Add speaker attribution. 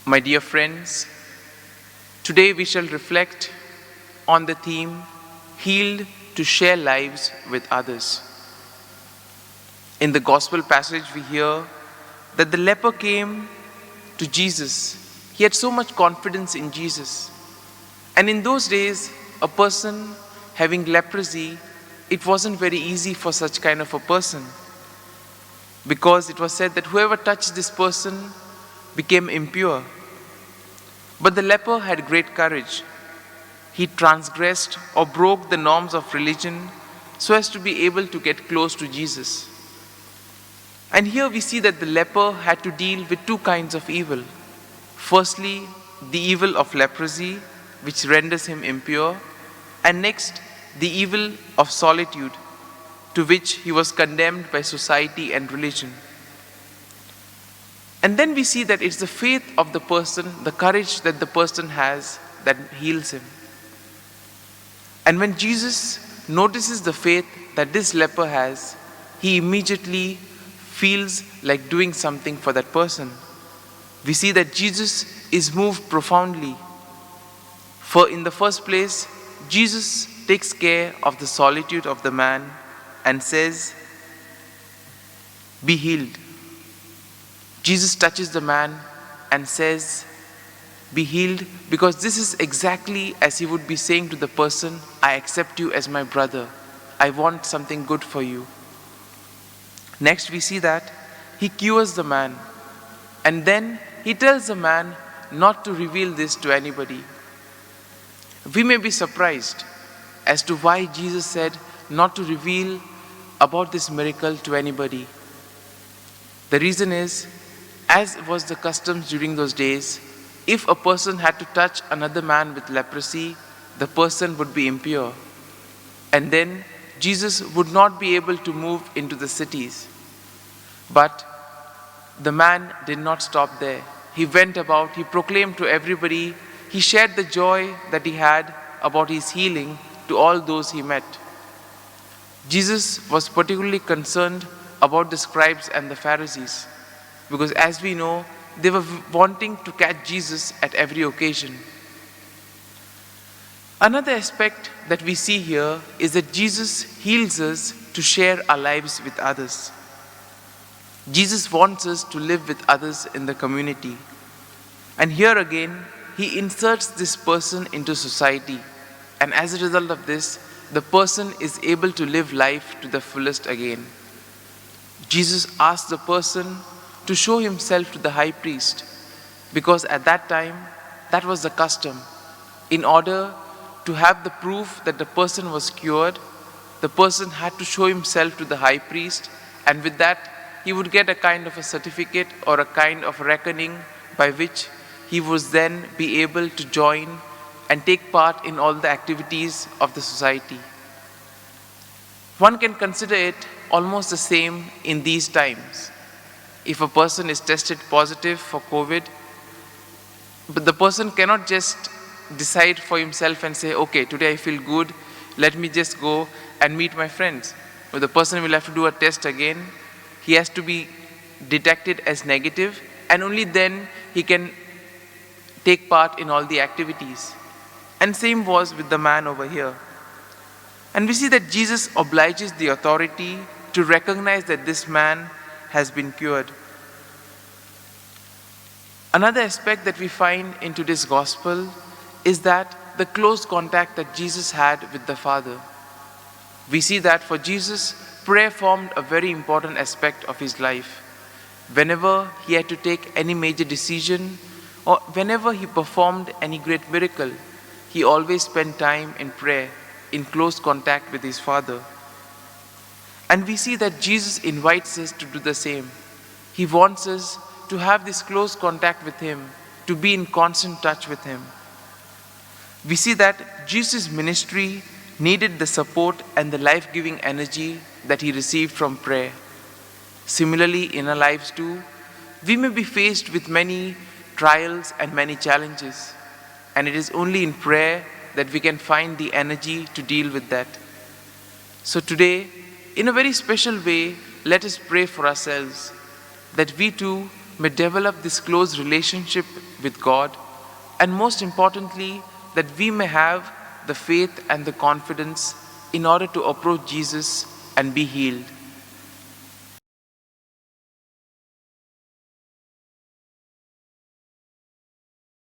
Speaker 1: My dear friends, today we shall reflect on the theme, Healed to Share Lives with Others. In the Gospel passage, we hear that the leper came to Jesus. He had so much confidence in Jesus. And in those days, a person having leprosy, it wasn't very easy for such kind of a person, because it was said that whoever touched this person became impure. But the leper had great courage. He transgressed or broke the norms of religion so as to be able to get close to Jesus. And here we see that the leper had to deal with two kinds of evil. Firstly, the evil of leprosy, which renders him impure, and next, the evil of solitude, to which he was condemned by society and religion. And then we see that it's the faith of the person, the courage that the person has, that heals him. And when Jesus notices the faith that this leper has, he immediately feels like doing something for that person. We see that Jesus is moved profoundly. For in the first place, Jesus takes care of the solitude of the man and says, "Be healed." Jesus touches the man and says, "Be healed," because this is exactly as he would be saying to the person, "I accept you as my brother. I want something good for you." Next, we see that he cures the man, and then he tells the man not to reveal this to anybody. We may be surprised as to why Jesus said not to reveal about this miracle to anybody. The reason is, as was the custom during those days, if a person had to touch another man with leprosy, the person would be impure. And then Jesus would not be able to move into the cities. But the man did not stop there. He went about, he proclaimed to everybody, he shared the joy that he had about his healing to all those he met. Jesus was particularly concerned about the scribes and the Pharisees, because as we know, they were wanting to catch Jesus at every occasion. Another aspect that we see here is that Jesus heals us to share our lives with others. Jesus wants us to live with others in the community. And here again, he inserts this person into society. And as a result of this, the person is able to live life to the fullest again. Jesus asked the person to show himself to the high priest, because at that time, that was the custom. In order to have the proof that the person was cured, the person had to show himself to the high priest, and with that, he would get a kind of a certificate or a kind of reckoning by which he was then be able to join and take part in all the activities of the society. One can consider it almost the same in these times. If a person is tested positive for COVID, but the person cannot just decide for himself and say, "Okay, today I feel good, let me just go and meet my friends." But the person will have to do a test again. He has to be detected as negative, and only then he can take part in all the activities. And same was with the man over here. And we see that Jesus obliges the authority to recognize that this man has been cured. Another aspect that we find in today's gospel is that the close contact that Jesus had with the Father. We see that for Jesus, prayer formed a very important aspect of his life. Whenever he had to take any major decision, or whenever he performed any great miracle, he always spent time in prayer, in close contact with his Father. And we see that Jesus invites us to do the same. He wants us to have this close contact with him, to be in constant touch with him. We see that Jesus' ministry needed the support and the life-giving energy that he received from prayer. Similarly, in our lives too, we may be faced with many trials and many challenges, and it is only in prayer that we can find the energy to deal with that. So today, in a very special way, let us pray for ourselves, that we too may develop this close relationship with God, and most importantly, that we may have the faith and the confidence in order to approach Jesus and be healed.